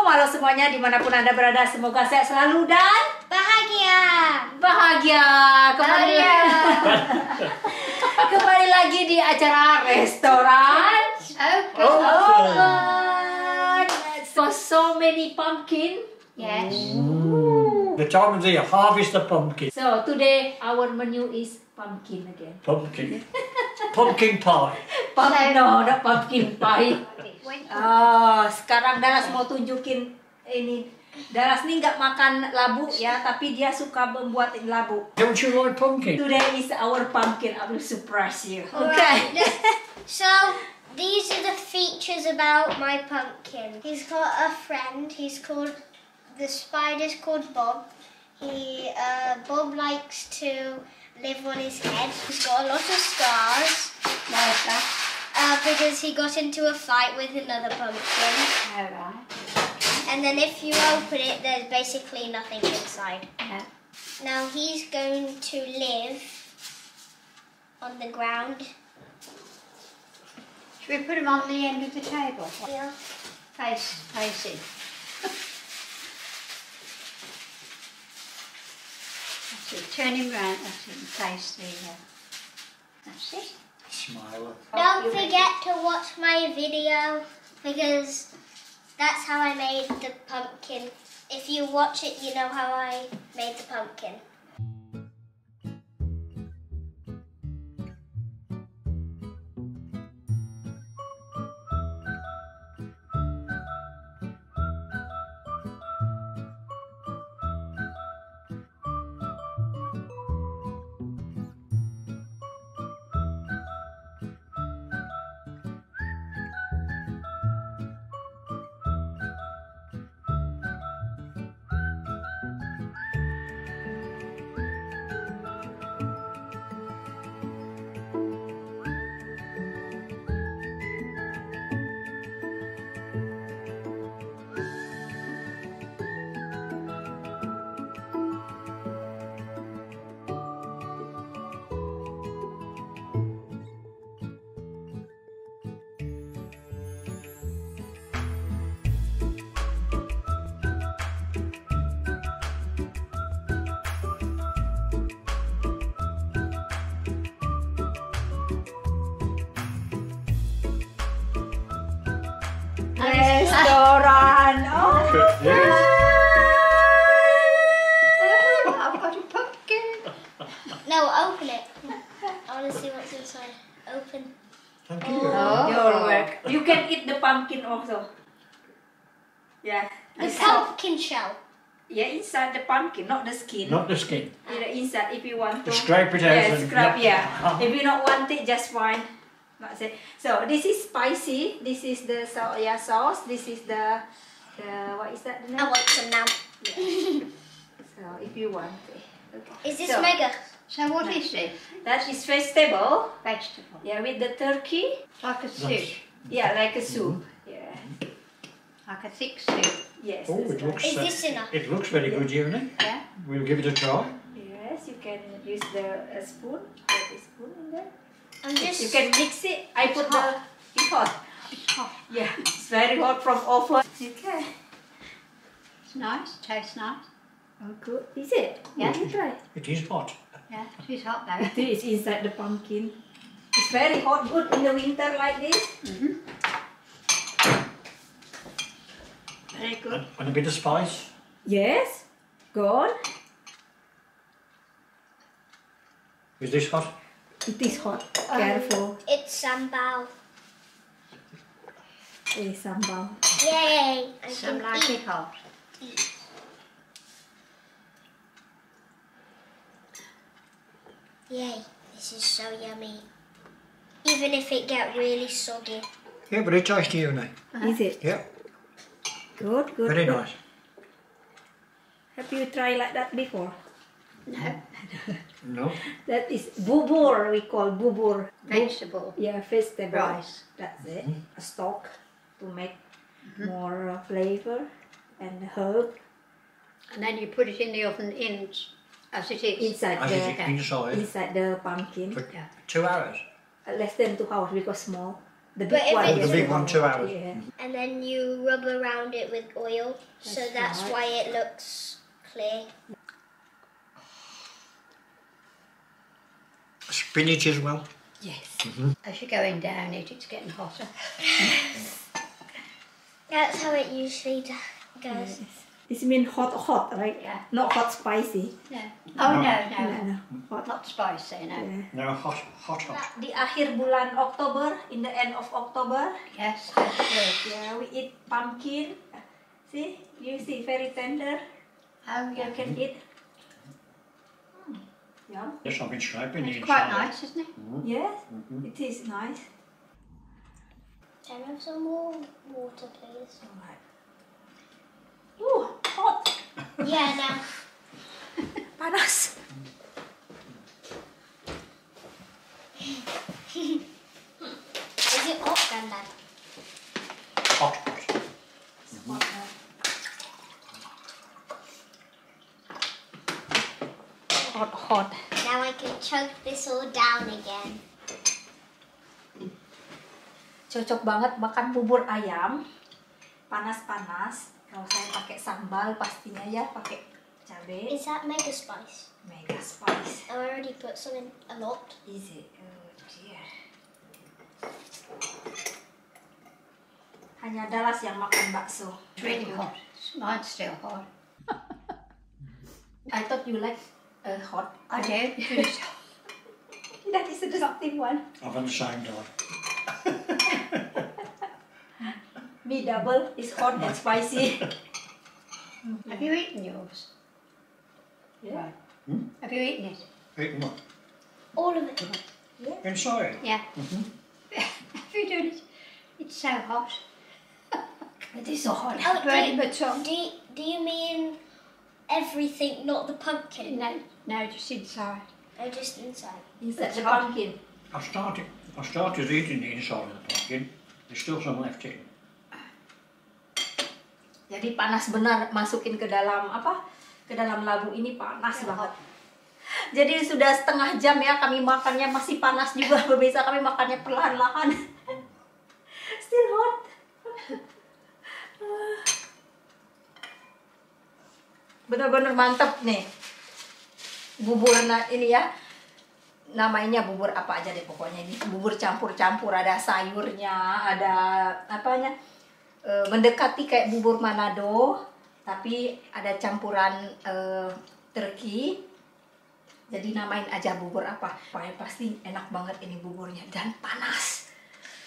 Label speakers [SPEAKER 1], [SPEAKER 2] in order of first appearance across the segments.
[SPEAKER 1] halo semuanya dimanapun Anda berada, semoga sehat selalu dan bahagia. Kembali lagi di acara restoran. So many pumpkin.
[SPEAKER 2] Yes.
[SPEAKER 3] The time of the year, harvest the pumpkin.
[SPEAKER 1] So today our menu is pumpkin again.
[SPEAKER 3] Pumpkin. Pumpkin pie.
[SPEAKER 1] No, not pumpkin pie. Sekarang Daras mau tunjukin ini. Daras nih nggak makan labu ya, tapi dia suka membuat labu.
[SPEAKER 3] Don't you like pumpkin?
[SPEAKER 1] Today is our pumpkin. I will surprise you.
[SPEAKER 2] Okay. So these are the features about my pumpkin. He's got a friend. The spider's called Bob. Bob likes to live on his head. He's got a lot of scars.
[SPEAKER 1] Like that.
[SPEAKER 2] Because he got into a fight with another pumpkin.
[SPEAKER 1] Alright.
[SPEAKER 2] And then if you open it, there's basically nothing inside.
[SPEAKER 1] Yeah.
[SPEAKER 2] Now he's going to live on the ground.
[SPEAKER 4] Should we put him on the end of the table?
[SPEAKER 2] Yeah.
[SPEAKER 4] Facing. That's it. Turn him round. That's it. And face the. That's it.
[SPEAKER 3] Smiler.
[SPEAKER 2] Don't forget to watch my video because that's how I made the pumpkin. If you watch it, you know how I made the pumpkin.
[SPEAKER 1] Restoran.
[SPEAKER 3] Yes.
[SPEAKER 4] I've got a pumpkin.
[SPEAKER 2] No, open it. I want to see what's inside. Open.
[SPEAKER 3] Thank you.
[SPEAKER 1] Your work. You can eat the pumpkin also. Yeah.
[SPEAKER 2] The pumpkin shell.
[SPEAKER 1] Yeah, inside the pumpkin, not the skin.
[SPEAKER 3] Not the skin.
[SPEAKER 1] Yeah, inside if you want to.
[SPEAKER 3] Scrape it out.
[SPEAKER 1] Yeah,
[SPEAKER 3] and-
[SPEAKER 1] scrap. Yeah. If you don't want it, just fine. That's it. So this is spicy. This is the soya sauce. This is the what is that? The name?
[SPEAKER 2] I want some now.
[SPEAKER 1] Yeah. So if you want it. Okay.
[SPEAKER 2] Is this
[SPEAKER 1] So,
[SPEAKER 2] mega?
[SPEAKER 4] So what is it?
[SPEAKER 1] That is vegetable.
[SPEAKER 4] Vegetable.
[SPEAKER 1] Yeah, with the turkey.
[SPEAKER 4] Like a soup.
[SPEAKER 1] Yeah, like a soup. Yeah.
[SPEAKER 4] Like a thick soup.
[SPEAKER 1] Yes.
[SPEAKER 3] Oh,
[SPEAKER 1] that's
[SPEAKER 3] it
[SPEAKER 1] right.
[SPEAKER 3] looks.
[SPEAKER 2] Is this enough?
[SPEAKER 3] It looks very good, Yuni.
[SPEAKER 4] Yeah.
[SPEAKER 3] We'll give it a try.
[SPEAKER 1] Yes, you can use a spoon. Put a spoon in there.
[SPEAKER 2] I'm just.
[SPEAKER 1] You can mix it. I put
[SPEAKER 4] hot.
[SPEAKER 1] it's hot.
[SPEAKER 4] It's hot.
[SPEAKER 1] Yeah, it's very hot from oven. Okay.
[SPEAKER 4] It's nice. Tastes nice.
[SPEAKER 1] Oh, good. Is it?
[SPEAKER 4] Yeah.
[SPEAKER 1] You try.
[SPEAKER 3] It is hot.
[SPEAKER 4] Yeah. It's hot though.
[SPEAKER 1] It is inside the pumpkin. It's very hot. Good in the winter like this. Very good.
[SPEAKER 3] And a bit of spice.
[SPEAKER 1] Yes. Good.
[SPEAKER 3] Is this hot?
[SPEAKER 1] It is hot. Careful.
[SPEAKER 2] It's sambal.
[SPEAKER 1] Sambal.
[SPEAKER 2] Yay! I
[SPEAKER 4] Some
[SPEAKER 2] can
[SPEAKER 4] like
[SPEAKER 2] eat.
[SPEAKER 4] it hot.
[SPEAKER 2] Yay! This is so yummy. Even if it get really soggy.
[SPEAKER 3] Yeah, but it tastes Yuni.
[SPEAKER 1] Is it?
[SPEAKER 3] Yeah,
[SPEAKER 1] Good, good.
[SPEAKER 3] very
[SPEAKER 1] good.
[SPEAKER 3] nice.
[SPEAKER 1] Have you tried like that before?
[SPEAKER 4] No.
[SPEAKER 3] No.
[SPEAKER 1] That is bubur, we call bubur.
[SPEAKER 4] Vegetable.
[SPEAKER 1] Yeah, vegetable.
[SPEAKER 4] Rice.
[SPEAKER 1] That's it. A stock to make more flavor and herb
[SPEAKER 4] And then you put it in the oven as it is.
[SPEAKER 1] inside
[SPEAKER 3] As it is
[SPEAKER 1] the
[SPEAKER 3] inside
[SPEAKER 1] inside the pumpkin.
[SPEAKER 3] for
[SPEAKER 4] Yeah.
[SPEAKER 3] 2 hours.
[SPEAKER 1] Less than 2 hours because small. The
[SPEAKER 2] But
[SPEAKER 1] big
[SPEAKER 2] if
[SPEAKER 1] one.
[SPEAKER 2] it's-
[SPEAKER 3] The big one, 2 hours.
[SPEAKER 1] Yeah.
[SPEAKER 2] And then you rub around it with oil, so that's
[SPEAKER 1] right.
[SPEAKER 2] why it looks clear.
[SPEAKER 3] Spinach as well.
[SPEAKER 1] Yes.
[SPEAKER 4] As you're going down it, it's getting hotter.
[SPEAKER 2] That's how it usually goes.
[SPEAKER 1] This means hot, right?
[SPEAKER 4] Yeah.
[SPEAKER 1] Not hot spicy.
[SPEAKER 4] No. Oh, no,
[SPEAKER 1] No. Hot.
[SPEAKER 4] Not spicy, no.
[SPEAKER 1] Yeah.
[SPEAKER 3] No, hot.
[SPEAKER 1] Di akhir bulan Oktober, in the end of October,
[SPEAKER 4] Yes, that's good.
[SPEAKER 1] yeah, we eat pumpkin. See, you see, very tender.
[SPEAKER 4] Oh,
[SPEAKER 1] You
[SPEAKER 4] yeah.
[SPEAKER 1] can eat. Yum.
[SPEAKER 3] Yes, I've been scraping the
[SPEAKER 4] It's
[SPEAKER 3] inside.
[SPEAKER 4] quite nice, isn't it?
[SPEAKER 1] Yes, it is nice.
[SPEAKER 2] Can I have some more water, please?
[SPEAKER 1] Alright. Ooh, hot.
[SPEAKER 2] Yeah, now.
[SPEAKER 1] Panas.
[SPEAKER 2] Is it hot, Granddad?
[SPEAKER 3] Hot.
[SPEAKER 1] Hot.
[SPEAKER 2] Now I can chug this all down again.
[SPEAKER 1] Cocok banget makan bubur ayam. Panas-panas. Kalau saya pakai sambal pastinya ya, pakai cabai.
[SPEAKER 2] Is that mega spice?
[SPEAKER 1] Mega spice.
[SPEAKER 2] I already put some in a lot.
[SPEAKER 1] Easy. Oh dear. Hanya Dallas yang makan bakso.
[SPEAKER 4] It's really hot. Mine's still hot.
[SPEAKER 1] I thought you like hot.
[SPEAKER 4] I do.
[SPEAKER 1] That is a disgusting one.
[SPEAKER 3] I've had the same dog.
[SPEAKER 1] Me double is hot and spicy.
[SPEAKER 4] Have you eaten yours?
[SPEAKER 1] Yeah.
[SPEAKER 4] Right. Have you eaten it?
[SPEAKER 3] Eating what?
[SPEAKER 2] All of it.
[SPEAKER 3] Inside?
[SPEAKER 4] Yeah. Have you done it? It's so hot.
[SPEAKER 1] It is so hot.
[SPEAKER 2] Oh,
[SPEAKER 4] Burning my tongue.
[SPEAKER 2] do you mean everything, not the pumpkin?
[SPEAKER 4] No, just inside.
[SPEAKER 2] Oh, just inside.
[SPEAKER 1] Inside
[SPEAKER 4] It's
[SPEAKER 1] the
[SPEAKER 4] hot.
[SPEAKER 1] pumpkin.
[SPEAKER 3] I started eating the inside of the pumpkin. There's still some left in.
[SPEAKER 1] Jadi panas benar, masukin ke dalam apa? Ke dalam labu ini panas banget. Jadi sudah setengah jam ya kami makannya masih panas juga. Pemirsa, kami makannya perlahan-lahan. Still hot. Benar-benar mantap nih. Bubur ini ya. Namanya bubur apa aja deh pokoknya ini. Bubur campur-campur, ada sayurnya, ada apanya? Mendekati kayak bubur Manado, tapi ada campuran Turki. Jadi namain aja bubur apa. Pasti enak banget ini buburnya dan panas.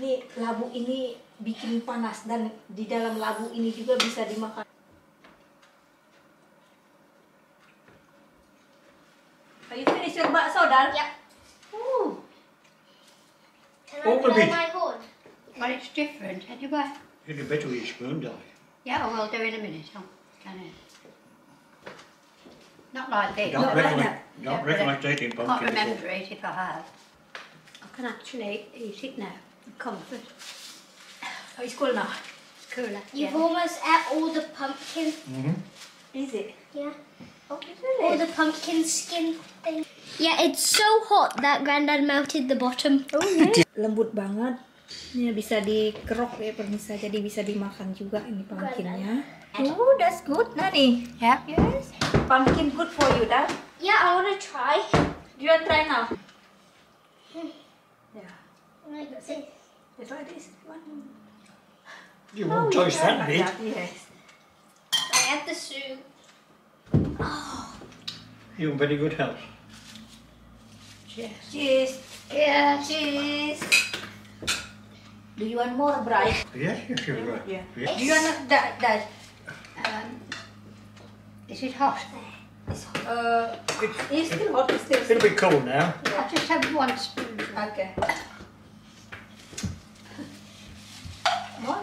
[SPEAKER 1] Nih labu ini bikin panas dan di dalam labu ini juga bisa dimakan. Are you finish your bakso, Dal?
[SPEAKER 2] Yep.
[SPEAKER 1] Ooh.
[SPEAKER 2] Can
[SPEAKER 3] All
[SPEAKER 2] I
[SPEAKER 3] the
[SPEAKER 2] play
[SPEAKER 3] bit.
[SPEAKER 2] my horn?
[SPEAKER 4] Well, it's different anyway.
[SPEAKER 3] You'd be better with your spoon, darling.
[SPEAKER 4] Yeah, I will do in a minute. Can I? Not like this.
[SPEAKER 3] Don't
[SPEAKER 1] Not like
[SPEAKER 3] recollect,
[SPEAKER 1] that.
[SPEAKER 3] don't recollect eating
[SPEAKER 4] I can't
[SPEAKER 3] pumpkin
[SPEAKER 4] remember
[SPEAKER 3] before.
[SPEAKER 4] it if I have. I can actually eat it now. Comfort.
[SPEAKER 1] Oh, it's cool now.
[SPEAKER 4] Cooler.
[SPEAKER 2] You've
[SPEAKER 4] Yeah.
[SPEAKER 2] almost ate all the pumpkin.
[SPEAKER 1] Is it?
[SPEAKER 2] Yeah.
[SPEAKER 1] Oh,
[SPEAKER 2] All
[SPEAKER 1] really?
[SPEAKER 2] the pumpkin skin thing. Yeah, it's so hot that Granddad melted the bottom.
[SPEAKER 1] Oh, yeah. Lembut banget. Ini bisa dikerok ya pemirsa, jadi bisa dimakan juga ini pumpkinnya. Oh, that's good, Nani.
[SPEAKER 4] Yeah.
[SPEAKER 1] Yes. Pumpkin good for you, Dad.
[SPEAKER 2] Yeah, I want to try.
[SPEAKER 1] Do you want to try now? Yeah.
[SPEAKER 2] Like this.
[SPEAKER 1] You try this one.
[SPEAKER 3] You won't taste that bit.
[SPEAKER 1] Yes.
[SPEAKER 2] I had the soup.
[SPEAKER 3] You're in very good health.
[SPEAKER 4] Cheers.
[SPEAKER 1] Cheese.
[SPEAKER 4] Yeah.
[SPEAKER 1] Cheese. Do you want more, Bright?
[SPEAKER 3] Yes, yes, you're right.
[SPEAKER 1] Yeah.
[SPEAKER 3] Yes.
[SPEAKER 1] Do you want that?
[SPEAKER 4] Is it hot?
[SPEAKER 1] It's still hot. It's still.
[SPEAKER 3] It'll be cold now.
[SPEAKER 4] I'll just have one spoon.
[SPEAKER 1] Okay. What?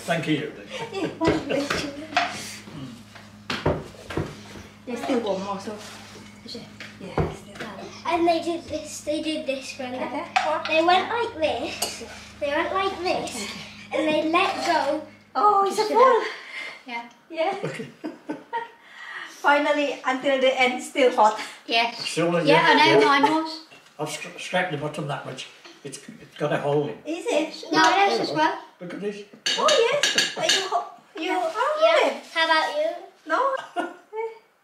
[SPEAKER 3] Thank you.
[SPEAKER 1] There's still one more, so. Yeah, still.
[SPEAKER 2] And they did this, Granddad.
[SPEAKER 1] Okay. What?
[SPEAKER 2] They went like this. They went like this. And they let go.
[SPEAKER 1] Oh, it's a full.
[SPEAKER 4] Yeah.
[SPEAKER 1] Yeah. Finally, until the end, still hot.
[SPEAKER 4] Yes.
[SPEAKER 3] Still in
[SPEAKER 4] Yeah, I
[SPEAKER 3] there,
[SPEAKER 4] know
[SPEAKER 3] yeah.
[SPEAKER 4] mine was.
[SPEAKER 3] I've scraped the bottom that much. It's got a hole in.
[SPEAKER 1] Is it?
[SPEAKER 4] No, it is as well.
[SPEAKER 3] Look at this.
[SPEAKER 1] Oh yes. You oh,
[SPEAKER 2] Yeah. How about you?
[SPEAKER 1] no?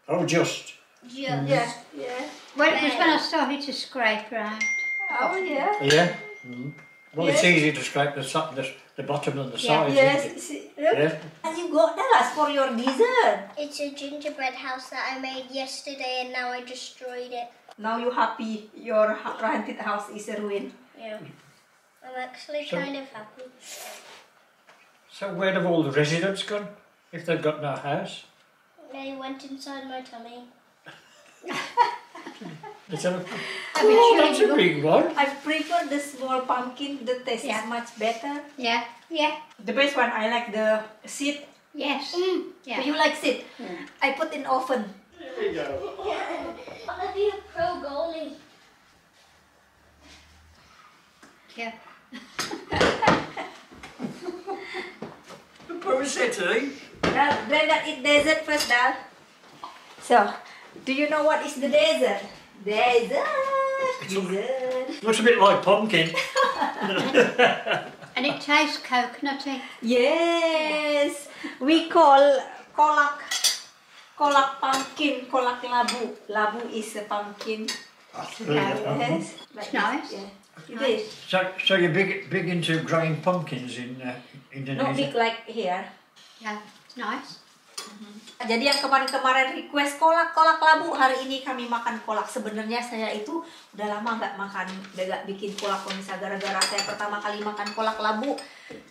[SPEAKER 3] Oh, just.
[SPEAKER 2] Just.
[SPEAKER 1] Yeah.
[SPEAKER 4] Well, it was when I started to scrape around.
[SPEAKER 1] Oh yeah.
[SPEAKER 3] Yeah. Mm. Well, it's
[SPEAKER 1] Yes.
[SPEAKER 3] easy to scrape the bottom and the
[SPEAKER 4] Yeah.
[SPEAKER 3] sides.
[SPEAKER 1] Yes.
[SPEAKER 3] Isn't it?
[SPEAKER 1] See, look.
[SPEAKER 3] Yeah.
[SPEAKER 1] And you got that for your dessert.
[SPEAKER 2] It's a gingerbread house that I made yesterday and now I destroyed it.
[SPEAKER 1] Now you happy your rented house is a ruin.
[SPEAKER 2] Yeah. I'm actually
[SPEAKER 3] So-
[SPEAKER 2] kind of happy.
[SPEAKER 3] So where have all the residents gone? If they've got no house?
[SPEAKER 2] They went inside my tummy.
[SPEAKER 3] It's a,
[SPEAKER 4] Have you
[SPEAKER 3] oh,
[SPEAKER 4] chewed
[SPEAKER 3] that's a
[SPEAKER 4] it?
[SPEAKER 3] big one.
[SPEAKER 1] I prefer the small pumpkin. The taste
[SPEAKER 4] Yeah.
[SPEAKER 1] is much better.
[SPEAKER 4] Yeah. Yeah.
[SPEAKER 1] The best one I like the seed.
[SPEAKER 4] Yes. Yeah.
[SPEAKER 1] You like seed? I put in oven.
[SPEAKER 3] There we go.
[SPEAKER 2] I want to be a pro goalie.
[SPEAKER 4] Yeah.
[SPEAKER 3] The poor city.
[SPEAKER 1] Brenda, eat dessert first, Dal. So, do you know what is the dessert? Dessert.
[SPEAKER 3] Looks a bit like pumpkin.
[SPEAKER 4] And it tastes coconutty.
[SPEAKER 1] Yes, we call kolak pumpkin, kolak labu. Labu is a pumpkin. Yes,
[SPEAKER 4] It's nice.
[SPEAKER 1] Yeah. It is.
[SPEAKER 3] So you're big into growing pumpkins in
[SPEAKER 1] Not
[SPEAKER 3] Indonesia?
[SPEAKER 1] big like here.
[SPEAKER 4] Yeah. It's nice.
[SPEAKER 1] Jadi yang kemarin-kemarin request kolak labu, hari ini kami makan kolak. Sebenarnya saya itu udah lama nggak bikin kolak pemirsa, gara-gara saya pertama kali makan kolak labu,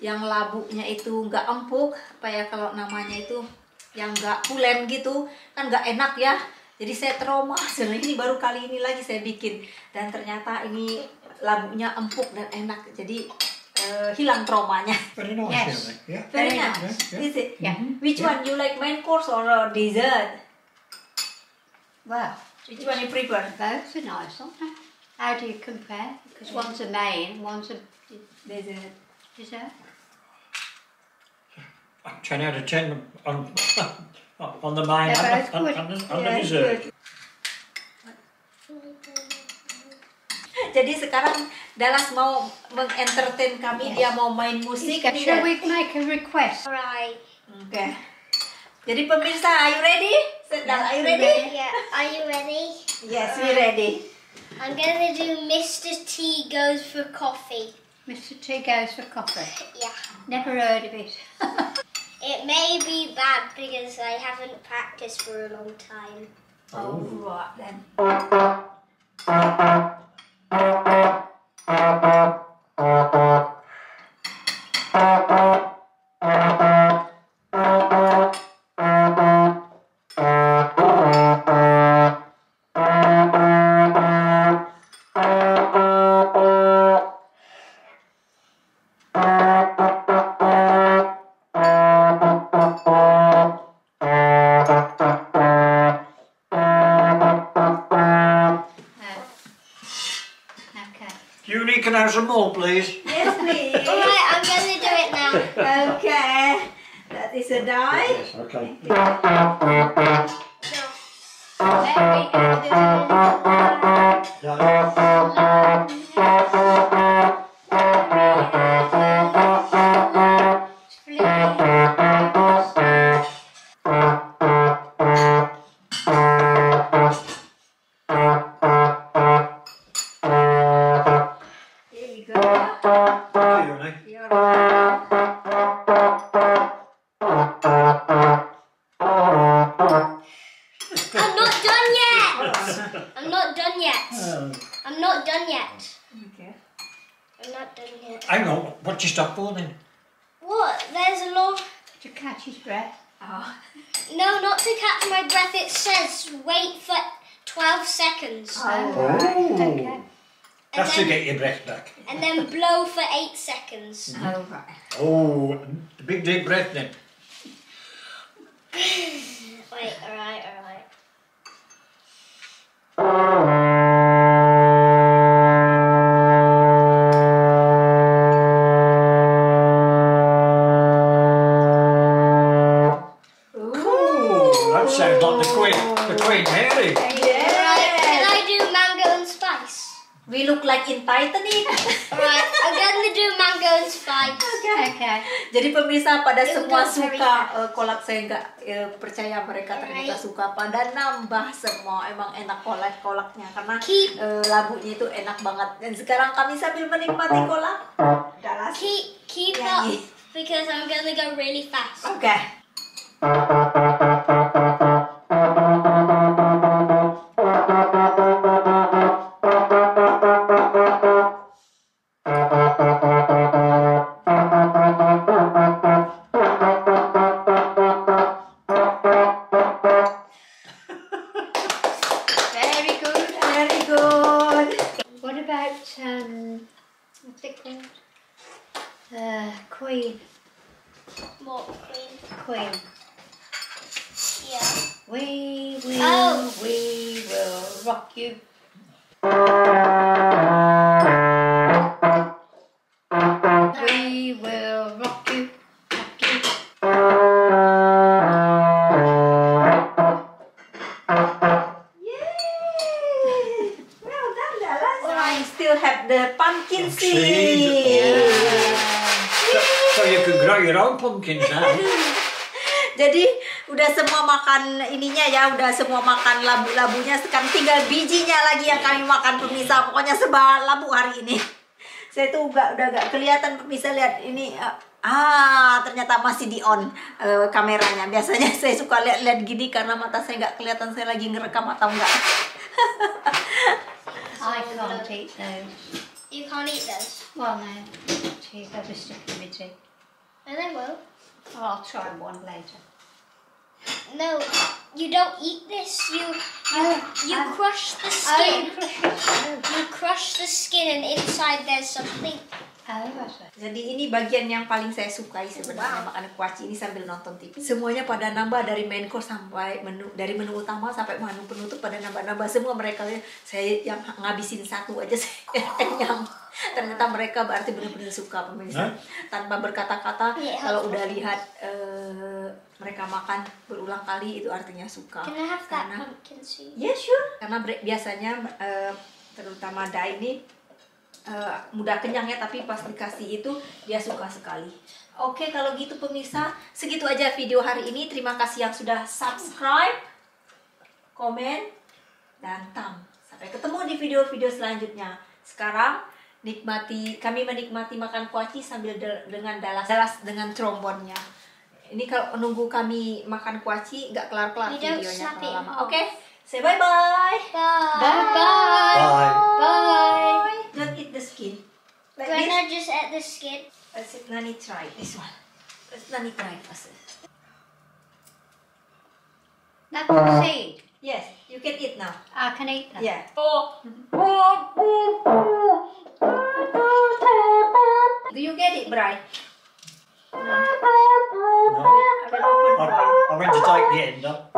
[SPEAKER 1] yang labunya itu nggak empuk, apa ya kalau namanya itu, yang nggak pulen gitu, kan nggak enak ya. Jadi saya trauma. Sebenarnya ini baru kali ini lagi saya bikin, dan ternyata ini labunya empuk dan enak. Jadi hilang traumanya.
[SPEAKER 3] Very nice,
[SPEAKER 4] Yes.
[SPEAKER 3] isn't it? Yeah.
[SPEAKER 1] Very
[SPEAKER 4] Very
[SPEAKER 1] nice.
[SPEAKER 3] nice. Yeah.
[SPEAKER 1] Is it?
[SPEAKER 4] Yeah.
[SPEAKER 1] Which one you like, main course or dessert?
[SPEAKER 4] Well,
[SPEAKER 1] Which one you prefer?
[SPEAKER 4] both are nice, aren't they? How do you compare? Because one's a main, one's a
[SPEAKER 1] Dessert.
[SPEAKER 4] dessert.
[SPEAKER 3] 10 out of 10 on the main
[SPEAKER 4] They're
[SPEAKER 3] and
[SPEAKER 4] both
[SPEAKER 3] the
[SPEAKER 1] Yeah,
[SPEAKER 3] dessert.
[SPEAKER 1] good. Jadi sekarang Dallas mau mengentertain kami, dia mau main musik.
[SPEAKER 4] Shall we make a request?
[SPEAKER 2] Alright.
[SPEAKER 1] Oke. Jadi pemirsa, are you ready? Dallas, are you ready?
[SPEAKER 2] Yeah. Are you ready?
[SPEAKER 1] Yes, we ready.
[SPEAKER 2] I'm gonna do Mr. T goes for coffee.
[SPEAKER 4] Mr. T goes for coffee.
[SPEAKER 2] Yeah.
[SPEAKER 4] Never heard of it.
[SPEAKER 2] It may be bad because I haven't practiced for a long time.
[SPEAKER 1] Oh, right then.
[SPEAKER 4] Okay.
[SPEAKER 3] Yuni, can I have some more, please?
[SPEAKER 1] Yes, please.
[SPEAKER 2] Alright, I'm gonna do it now.
[SPEAKER 1] Okay. That is a die.
[SPEAKER 3] Yes, okay.
[SPEAKER 4] Let me have this
[SPEAKER 1] Here we go.
[SPEAKER 3] Okay, Yuni.
[SPEAKER 1] You're right.
[SPEAKER 2] I'm not done yet! I'm not done yet.
[SPEAKER 3] Oh,
[SPEAKER 2] I'm not done yet.
[SPEAKER 1] Okay.
[SPEAKER 2] I'm not done yet.
[SPEAKER 3] hang on, what you stop for then?
[SPEAKER 2] What? There's a long...
[SPEAKER 4] to catch his breath.
[SPEAKER 1] Oh.
[SPEAKER 2] No, not to catch my breath. It says wait for 12 seconds.
[SPEAKER 3] Oh,
[SPEAKER 4] Okay.
[SPEAKER 3] that's to
[SPEAKER 2] then-
[SPEAKER 3] get your breath back.
[SPEAKER 2] And then blow for 8 seconds.
[SPEAKER 1] All right.
[SPEAKER 3] Oh, big deep breath then.
[SPEAKER 2] Wait, alright.
[SPEAKER 3] Ooh, that sounds like the quick.
[SPEAKER 1] We look like in Titanic.
[SPEAKER 2] Alright, I'm gonna do mango and spice.
[SPEAKER 4] Okay.
[SPEAKER 1] Jadi pemirsa pada
[SPEAKER 2] It will
[SPEAKER 1] semua
[SPEAKER 2] go very
[SPEAKER 1] suka kolak, saya nggak percaya mereka ternyata
[SPEAKER 2] Alright.
[SPEAKER 1] suka pada nambah semua. Emang enak kolaknya karena
[SPEAKER 2] Keep-
[SPEAKER 1] labunya itu enak banget. Dan sekarang kami sambil menikmati kolak. Dalas.
[SPEAKER 2] Keep
[SPEAKER 1] Yeah,
[SPEAKER 2] up
[SPEAKER 1] yeah.
[SPEAKER 2] because I'm gonna go really fast.
[SPEAKER 1] Oke.
[SPEAKER 4] Very good.
[SPEAKER 1] Very good.
[SPEAKER 4] What about what's it called? Queen.
[SPEAKER 2] More cream.
[SPEAKER 4] Queen.
[SPEAKER 2] Yeah.
[SPEAKER 4] We
[SPEAKER 2] Oh.
[SPEAKER 4] will rock you. We will rock you. Rock you.
[SPEAKER 1] Yay! Well done, Dalas. I still have the pumpkin
[SPEAKER 3] Seed.
[SPEAKER 1] seed.
[SPEAKER 3] So you can grow your own pumpkins now.
[SPEAKER 1] Jadi udah semua makan ininya ya, udah semua makan labu-labunya. Sekarang tinggal bijinya lagi yang kami makan pemirsa. Pokoknya sebal labu hari ini. Saya tuh udah gak kelihatan pemirsa, lihat ini. Ternyata masih di on kameranya. Biasanya saya suka lihat gini karena mata saya nggak kelihatan saya lagi ngerekam atau enggak.
[SPEAKER 4] I can't eat those.
[SPEAKER 2] You can't eat those.
[SPEAKER 4] Well, no. Cheese, I'll just stick them in tea.
[SPEAKER 2] And I will.
[SPEAKER 4] I'll try one later.
[SPEAKER 2] No, you don't eat this. You
[SPEAKER 4] I'm-
[SPEAKER 2] crush the
[SPEAKER 4] Oh,
[SPEAKER 2] skin.
[SPEAKER 4] you crush it.
[SPEAKER 2] You crush the skin and inside there's something.
[SPEAKER 4] Oh, that's it.
[SPEAKER 1] Jadi ini bagian yang paling saya sukai sebenarnya, makan kuaci ini sambil nonton TV. Semuanya pada nambah dari main course sampai menu, dari menu utama sampai menu penutup pada nambah-nambah semua mereka. Saya yang ngabisin satu aja saya kenyang. Ternyata mereka berarti benar-benar suka pemirsa. Tanpa berkata-kata,
[SPEAKER 2] Yeah.
[SPEAKER 1] kalau udah lihat mereka makan berulang kali itu artinya suka.
[SPEAKER 2] Can I have that
[SPEAKER 1] Karena
[SPEAKER 2] pumpkin seed?
[SPEAKER 1] yeah, sure. Karena biasanya terutama Da ini mudah kenyang ya, tapi pas dikasih itu dia suka sekali. Oke, kalau gitu pemirsa, segitu aja video hari ini. Terima kasih yang sudah subscribe, komen, dan thumb. Sampai ketemu di video-video selanjutnya. Sekarang kami menikmati makan kuaci sambil dengan dalas dengan trombonnya. Ini kalau menunggu kami makan kuaci nggak kelar-kelar
[SPEAKER 2] You don't
[SPEAKER 1] videonya
[SPEAKER 2] snap
[SPEAKER 1] kalau
[SPEAKER 2] it
[SPEAKER 1] lama.
[SPEAKER 2] off.
[SPEAKER 1] Oke, say bye-bye.
[SPEAKER 2] Bye.
[SPEAKER 3] Bye.
[SPEAKER 1] Bye. Don't eat the skin. Like this.
[SPEAKER 2] Granna just ate the skin.
[SPEAKER 1] Let's Nani try this one. Let's Nani try first.
[SPEAKER 4] That's the seed.
[SPEAKER 1] Yes, you can eat now.
[SPEAKER 4] I can eat them.
[SPEAKER 1] Yeah. Do you get it, Bri?
[SPEAKER 3] No.
[SPEAKER 1] I will open for you.
[SPEAKER 3] I went to take the end up.